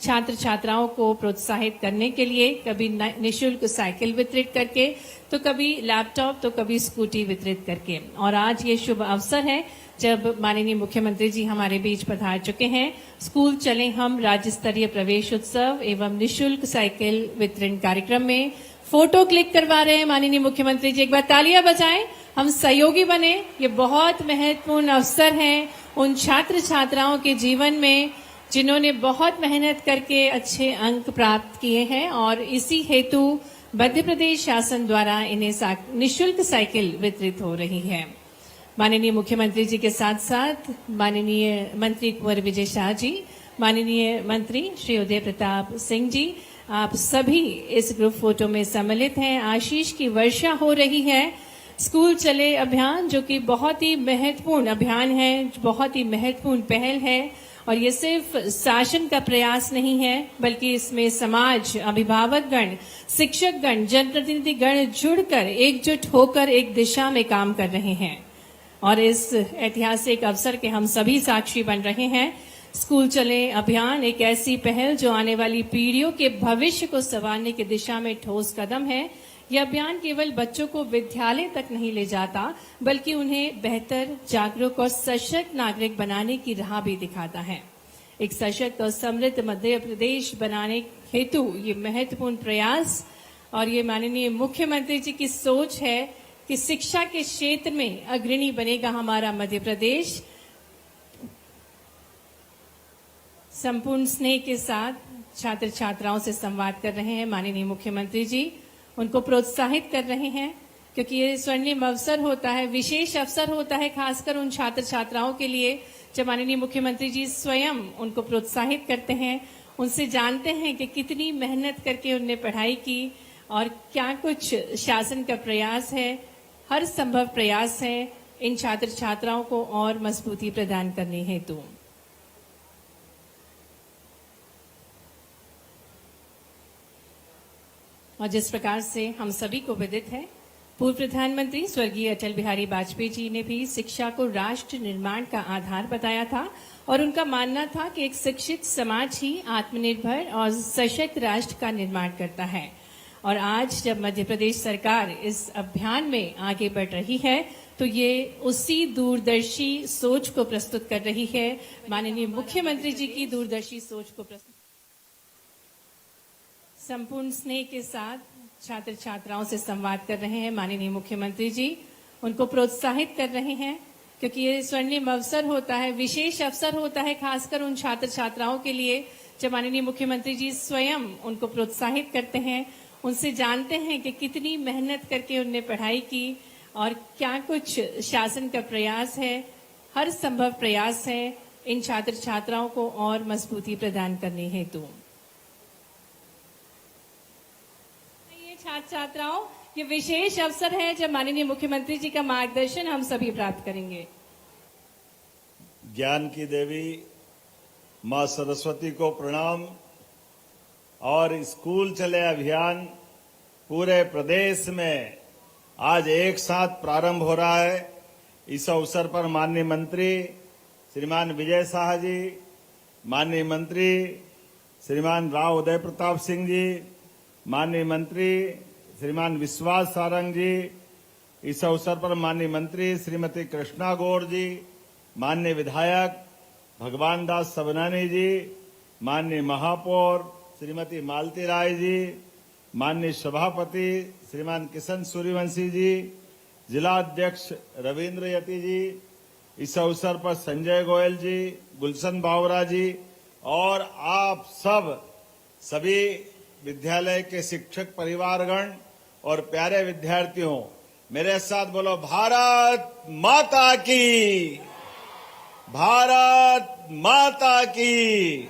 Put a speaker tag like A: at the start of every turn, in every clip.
A: छात्र छात्राओं को प्रोत्साहित करने के लिए कभी निःशुल्क साइकिल वितरित करके, तो कभी लैपटॉप, तो कभी स्कूटी वितरित करके। और आज ये शुभ अवसर है जब माननीय मुख्यमंत्री जी हमारे बीच पधार चुके हैं। स्कूल चले हम राज्य स्तरीय प्रवेश उत्सव एवं निःशुल्क साइकिल वितरण कार्यक्रम में फोटो क्लिक करवा रहे हैं माननीय मुख्यमंत्री जी। एक बार तालियां बजाएं, हम सहयोगी बने। ये बहुत महत्वपूर्ण अवसर है उन छात्र छात्राओं के जीवन में जिन्होंने बहुत मेहनत करके अच्छे अंक प्राप्त किए हैं, और इसी हेतु मध्य प्रदेश शासन द्वारा इन्हें निःशुल्क साइकिल वितरित हो रही है। माननीय मुख्यमंत्री जी के साथ साथ माननीय मंत्री कुंवर विजय शाह जी, माननीय मंत्री श्री उदय प्रताप सिंह जी, आप सभी इस ग्रुप फोटो में सम्मिलित हैं। आशीष की वर्षा हो रही है। स्कूल चले अभियान जो कि बहुत ही महत्वपूर्ण अभियान है, बहुत ही महत्वपूर्ण पहल है, और ये सिर्फ शासन का प्रयास नहीं है बल्कि इसमें समाज, अभिभावक गण, शिक्षक गण, जनप्रतिनिधि गण जुड़कर एकजुट होकर एक दिशा में काम कर रहे हैं, और इस ऐतिहासिक अवसर के हम सभी साक्षी बन रहे हैं। स्कूल चले अभियान एक ऐसी पहल जो आने वाली पीढ़ियों के भविष्य को संवारने की दिशा में ठोस कदम है। यह अभियान केवल बच्चों को विद्यालय तक नहीं ले जाता बल्कि उन्हें बेहतर, जागरूक और सशक्त नागरिक बनाने की राह भी दिखाता है। एक सशक्त और समृद्ध मध्य प्रदेश बनाने हेतु ये महत्वपूर्ण प्रयास और ये माननीय मुख्यमंत्री जी की सोच है कि शिक्षा के क्षेत्र में अग्रणी बनेगा हमारा मध्य प्रदेश। संपूर्ण स्नेह के साथ छात्र छात्राओं से संवाद कर रहे हैं माननीय मुख्यमंत्री जी, उनको प्रोत्साहित कर रहे हैं, क्योंकि ये स्वर्णिम अवसर होता है, विशेष अवसर होता है खासकर उन छात्र छात्राओं के लिए जब माननीय मुख्यमंत्री जी स्वयं उनको प्रोत्साहित करते हैं, उनसे जानते हैं कि कितनी मेहनत करके उनने पढ़ाई की और क्या कुछ शासन का प्रयास है, हर संभव प्रयास है इन छात्र छात्राओं को और मजबूती प्रदान करने हेतु। और जिस प्रकार से हम सभी को विदित है, पूर्व प्रधानमंत्री स्वर्गीय अटल बिहारी वाजपेयी जी ने भी शिक्षा को राष्ट्र निर्माण का आधार बताया था, और उनका मानना था कि एक शिक्षित समाज ही आत्मनिर्भर और सशक्त राष्ट्र का निर्माण करता है। और आज जब मध्य प्रदेश सरकार इस अभियान में आगे बढ़ रही है तो ये उसी दूरदर्शी सोच को प्रस्तुत कर रही है, माननीय मुख्यमंत्री जी की दूरदर्शी सोच को प्रस्तुत। संपूर्ण स्नेह के साथ छात्र छात्राओं से संवाद कर रहे हैं माननीय मुख्यमंत्री जी, उनको प्रोत्साहित कर रहे हैं, क्योंकि ये स्वर्णिम अवसर होता है, विशेष अवसर होता है खासकर उन छात्र छात्राओं के लिए जब माननीय मुख्यमंत्री जी स्वयं उनको प्रोत्साहित करते हैं, उनसे जानते हैं कि कितनी मेहनत करके उनने पढ़ाई की और क्या कुछ शासन का प्रयास है, हर संभव प्रयास है इन छात्र छात्राओं को और मजबूती प्रदान करने हेतु। छात्र छात्राओं, ये विशेष अवसर है जब माननीय मुख्यमंत्री जी का मार्गदर्शन हम सभी प्राप्त करेंगे।
B: ज्ञान की देवी मां सरस्वती को प्रणाम। और स्कूल चले अभियान पूरे प्रदेश में आज एक साथ प्रारंभ हो रहा है। इस अवसर पर माननीय मंत्री श्रीमान विजय शाह जी, माननीय मंत्री श्रीमान राव उदय प्रताप सिंह जी, माननीय मंत्री श्रीमान विश्वास सारंग जी, इस अवसर पर माननीय मंत्री श्रीमती कृष्णा गौर जी, माननीय विधायक भगवान दास सबनानी जी, माननीय महापौर श्रीमती मालती राय जी, माननीय सभापति श्रीमान किशन सूर्यवंशी जी, जिला अध्यक्ष रविंद्र यति जी, इस अवसर पर संजय गोयल जी, गुलशन बावरा जी और आप सभी विद्यालय के शिक्षक परिवारगण और प्यारे विद्यार्थियों, मेरे साथ बोलो भारत माता की, भारत माता की।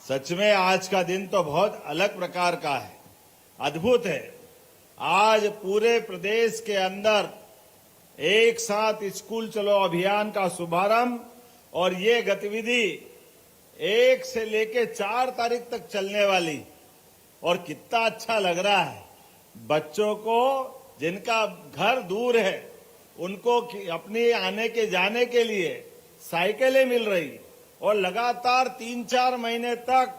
B: सच में आज का दिन तो बहुत अलग प्रकार का है, अद्भुत है। आज पूरे प्रदेश के अंदर एक साथ स्कूल चलो अभियान का शुभारंभ, और ये गतिविधि 1 से लेकर 4 तारीख तक चलने वाली। और कितना अच्छा लग रहा है, बच्चों को जिनका घर दूर है उनको अपने आने के जाने के लिए साइकिलें मिल रही, और लगातार 3-4 महीने तक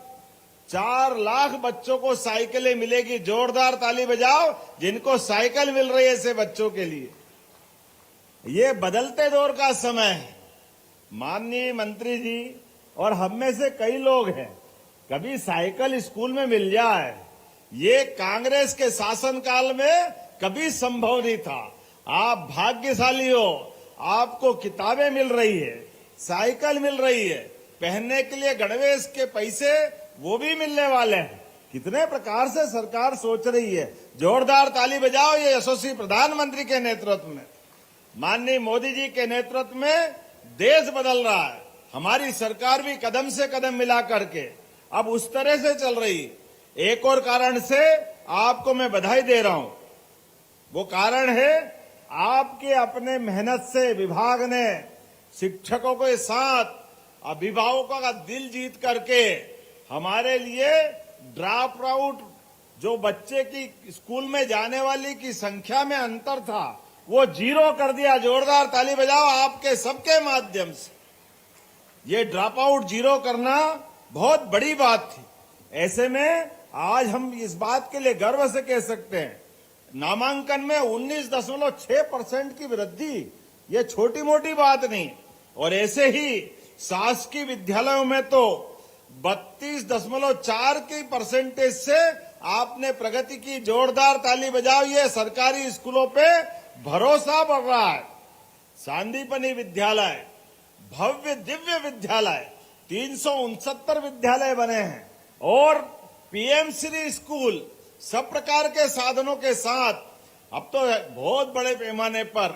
B: 4 लाख बच्चों को साइकिलें मिलेगी। जोरदार ताली बजाओ जिनको साइकिल मिल रही है ऐसे बच्चों के लिए। ये बदलते दौर का समय है। माननीय मंत्री जी और हम में से कई लोग हैं, कभी साइकिल स्कूल में मिल जाए, ये कांग्रेस के शासनकाल में कभी संभव नहीं था। आप भाग्यशाली हो, आपको किताबें मिल रही है, साइकिल मिल रही है, पहनने के लिए गणवेश के पैसे वो भी मिलने वाले हैं। कितने प्रकार से सरकार सोच रही है। जोरदार ताली बजाओ ये यशस्वी प्रधानमंत्री के नेतृत्व में, माननीय मोदी जी के नेतृत्व में देश बदल रहा है। हमारी सरकार भी कदम से कदम मिला करके अब उस तरह से चल रही। एक और कारण से आपको मैं बधाई दे रहा हूं। वो कारण है आपके अपने मेहनत से विभाग ने शिक्षकों के साथ अभिभावकों का दिल जीत करके हमारे लिए ड्रॉप आउट जो बच्चे की स्कूल में जाने वाली की संख्या में अंतर था वो 0 कर दिया। जोरदार ताली बजाओ आपके सबके माध्यम से। ये ड्रॉप आउट 0 करना बहुत बड़ी बात थी। ऐसे में आज हम इस बात के लिए गर्व से कह सकते हैं, नामांकन में 19.6% की वृद्धि, ये छोटी मोटी बात नहीं। और ऐसे ही शासकीय विद्यालयों में तो 32.4 की परसेंटेज से आपने प्रगति की। जोरदार ताली बजाओ, ये सरकारी स्कूलों पे भरोसा बढ़ रहा है। सांदीपनि विद्यालय, भव्य दिव्य विद्यालय, 369 विद्यालय बने हैं और पीएम श्री स्कूल सब प्रकार के साधनों के साथ अब तो बहुत बड़े पैमाने पर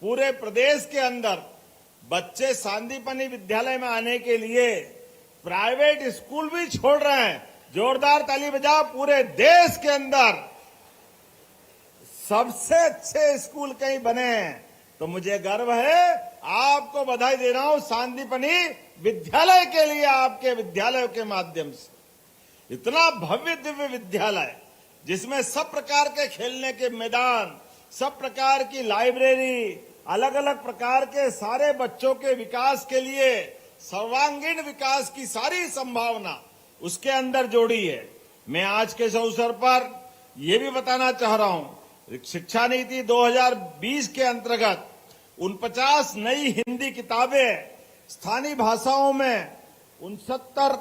B: पूरे प्रदेश के अंदर बच्चे सांदीपनि विद्यालय में आने के लिए प्राइवेट स्कूल भी छोड़ रहे हैं। जोरदार ताली बजाओ, पूरे देश के अंदर सबसे अच्छे स्कूल कहीं बने हैं। तो मुझे गर्व है, आपको बधाई दे रहा हूं सांदीपनि विद्यालय के लिए, आपके विद्यालयों के माध्यम से। इतना भव्य दिव्य विद्यालय जिसमें सब प्रकार के खेलने के मैदान, सब प्रकार की लाइब्रेरी, अलग अलग प्रकार के सारे बच्चों के विकास के लिए सर्वांगीण विकास की सारी संभावना उसके अंदर जोड़ी है। मैं आज के इस अवसर पर यह भी बताना चाह रहा हूं, शिक्षा नीति 2020 के अंतर्गत 49 नई हिंदी किताबें स्थानीय भाषाओं में 69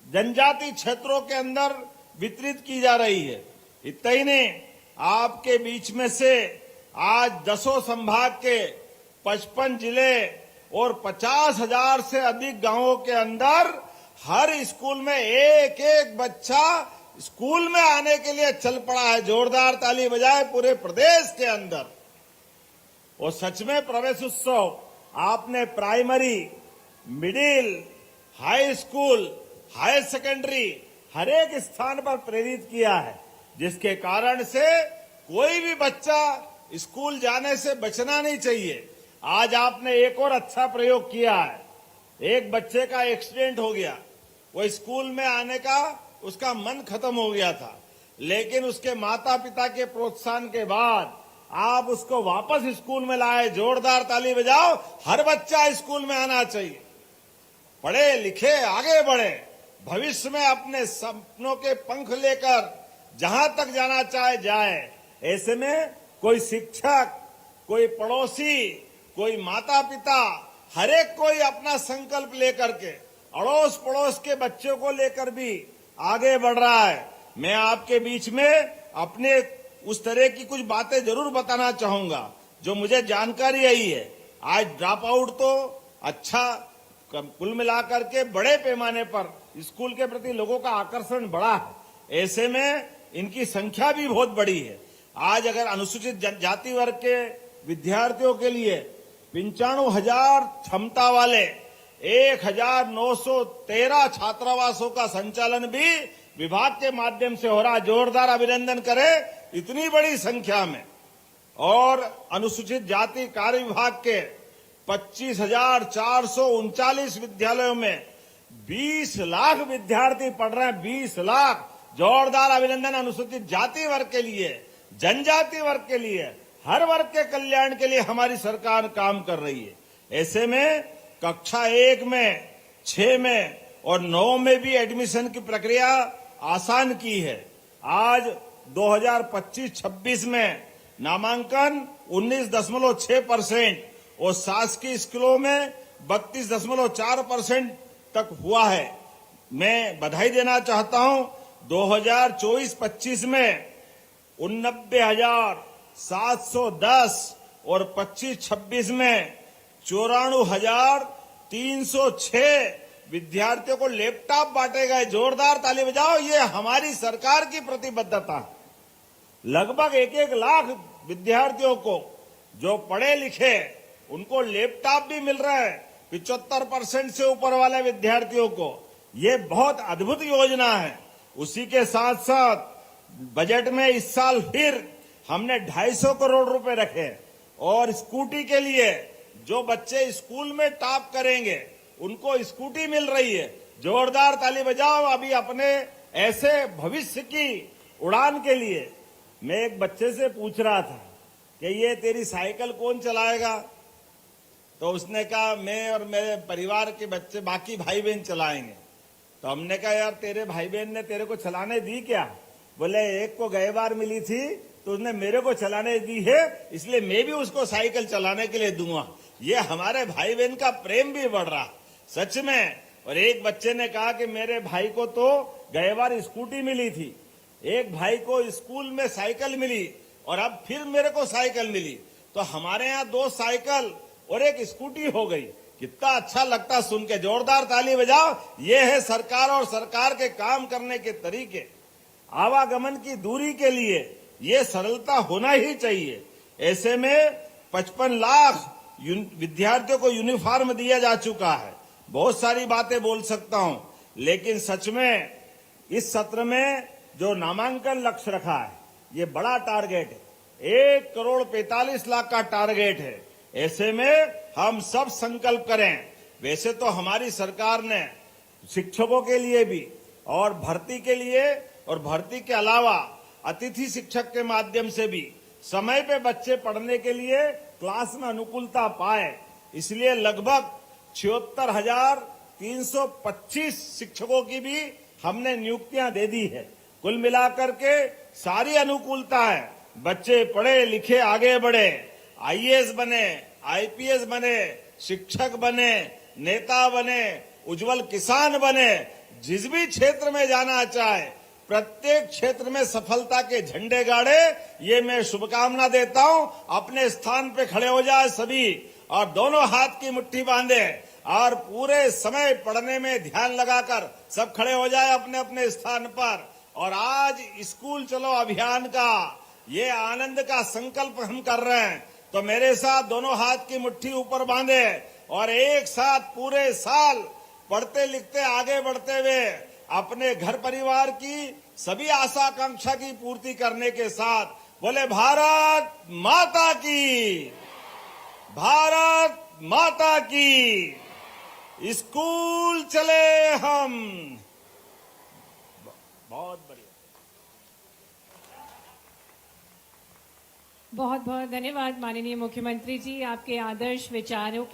B: जनजाति क्षेत्रों के अंदर वितरित की जा रही है। इतना ही नहीं, आपके बीच में से आज 10 संभाग के 55 जिले और 50,000 से अधिक गांवों के अंदर हर स्कूल में एक एक बच्चा स्कूल में आने के लिए चल पड़ा है। जोरदार ताली बजाए पूरे प्रदेश के अंदर। और सच में प्रवेश उत्सव आपने primary, middle, high school, higher secondary हर एक स्थान पर प्रेरित किया है, जिसके कारण से कोई भी बच्चा स्कूल जाने से बचना नहीं चाहिए। आज आपने एक और अच्छा प्रयोग किया है। एक बच्चे का एक्सीडेंट हो गया, वो स्कूल में आने का उसका मन खत्म हो गया था, लेकिन उसके माता पिता के प्रोत्साहन के बाद आप उसको वापस स्कूल में लाए। जोरदार ताली बजाओ, हर बच्चा स्कूल में आना चाहिए। पढ़े लिखे आगे बढ़े, भविष्य में अपने सपनों के पंख लेकर जहां तक जाना चाहे जाए। ऐसे में कोई शिक्षक, कोई पड़ोसी, कोई माता पिता, हर एक कोई अपना संकल्प लेकर के अड़ोस पड़ोस के बच्चों को लेकर भी आगे बढ़ रहा है। मैं आपके बीच में अपने उस तरह की कुछ बातें जरूर बताना चाहूंगा जो मुझे जानकारी आई है। आज ड्रॉप आउट तो अच्छा, कुल मिलाकर के बड़े पैमाने पर स्कूल के प्रति लोगों का आकर्षण बढ़ा है। ऐसे में इनकी संख्या भी बहुत बड़ी है। आज अगर अनुसूचित जाति वर्ग के विद्यार्थियों के लिए 95,000 क्षमता वाले 1,913 छात्रावासों का संचालन भी विभाग के माध्यम से हो रहा। जोरदार अभिनंदन करें इतनी बड़ी संख्या में। और अनुसूचित जाति कार्य विभाग के 25,439 विद्यालयों में 20 लाख विद्यार्थी पढ़ रहे हैं। 20 लाख। जोरदार अभिनंदन अनुसूचित जाति वर्ग के लिए, जनजाति वर्ग के लिए, हर वर्ग के कल्याण के लिए हमारी सरकार काम कर रही है। ऐसे में कक्षा 1 में, 6 में और 9 में भी एडमिशन की प्रक्रिया आसान की है। आज 2025-26 में नामांकन 19.6% और शासकीय स्कूलों में 32.4% तक हुआ है। मैं बधाई देना चाहता हूं। 2024-25 में 89,710 और 25-26 में 94,306 विद्यार्थियों को लैपटॉप बांटे गए। जोरदार ताली बजाओ, ये हमारी सरकार की प्रतिबद्धता है। लगभग 1-1 लाख विद्यार्थियों को जो पढ़े लिखे उनको लैपटॉप भी मिल रहा है। 75% से ऊपर वाले विद्यार्थियों को ये बहुत अद्भुत योजना है। उसी के साथ साथ बजट में इस साल फिर हमने 250 करोड़ रुपए रखे और स्कूटी के लिए जो बच्चे स्कूल में टॉप करेंगे उनको स्कूटी मिल रही है। जोरदार ताली बजाओ। अभी अपने ऐसे भविष्य की उड़ान के लिए मैं एक बच्चे से पूछ रहा था कि ये तेरी साइकिल कौन चलाएगा, तो उसने कहा मैं और मेरे परिवार के बच्चे बाकी भाई बहन चलाएंगे। तो हमने कहा यार तेरे भाई बहन ने तेरे को चलाने दी क्या? बोले एक को गए बार मिली थी तो उसने मेरे को चलाने दी है, इसलिए मैं भी उसको साइकिल चलाने के लिए दूंगा। ये हमारे भाई बहन का प्रेम भी बढ़ रहा सच में। और एक बच्चे ने कहा कि मेरे भाई को तो गए बार स्कूटी मिली थी, एक भाई को स्कूल में साइकिल मिली और अब फिर मेरे को साइकिल मिली, तो हमारे यहाँ 2 साइकिल और 1 स्कूटी हो गई। कितना अच्छा लगता सुन के। जोरदार ताली बजाओ। ये है सरकार और सरकार के काम करने के तरीके। आवागमन की दूरी के लिए ये सरलता होना ही चाहिए। ऐसे में 55 लाख विद्यार्थियों को यूनिफॉर्म दिया जा चुका है। बहुत सारी बातें बोल सकता हूं, लेकिन सच में इस सत्र में जो नामांकन लक्ष्य रखा है ये बड़ा टारगेट है। 1,45,00,000 का टारगेट है। ऐसे में हम सब संकल्प करें। वैसे तो हमारी सरकार ने शिक्षकों के लिए भी और भर्ती के लिए और भर्ती के अलावा अतिथि शिक्षक के माध्यम से भी समय पे बच्चे पढ़ने के लिए क्लास में अनुकूलता पाए, इसलिए लगभग 76,325 शिक्षकों की भी हमने नियुक्तियां दे दी है। कुल मिलाकर के सारी अनुकूलता है। बच्चे पढ़े लिखे आगे बढ़े, आईएएस बने, आईपीएस बने, शिक्षक बने, नेता बने, उज्जवल किसान बने, जिस भी क्षेत्र में जाना चाहे प्रत्येक क्षेत्र में सफलता के झंडे गाड़े। ये मैं शुभकामना देता हूं। अपने स्थान पे खड़े हो जाए सभी और दोनों हाथ की मुट्ठी बांधे और पूरे समय पढ़ने में ध्यान लगाकर सब खड़े हो जाए अपने अपने स्थान पर। और आज स्कूल चलो अभियान का ये आनंद का संकल्प हम कर रहे हैं, तो मेरे साथ दोनों हाथ की मुट्ठी ऊपर बांधे और एक साथ पूरे साल पढ़ते लिखते आगे बढ़ते हुए अपने घर परिवार की सभी आशा आकांक्षा की पूर्ति करने के साथ बोले भारत माता की, भारत माता की। स्कूल चले हम। बहुत बढ़िया।
A: बहुत बहुत धन्यवाद माननीय मुख्यमंत्री जी, आपके आदर्श विचारों के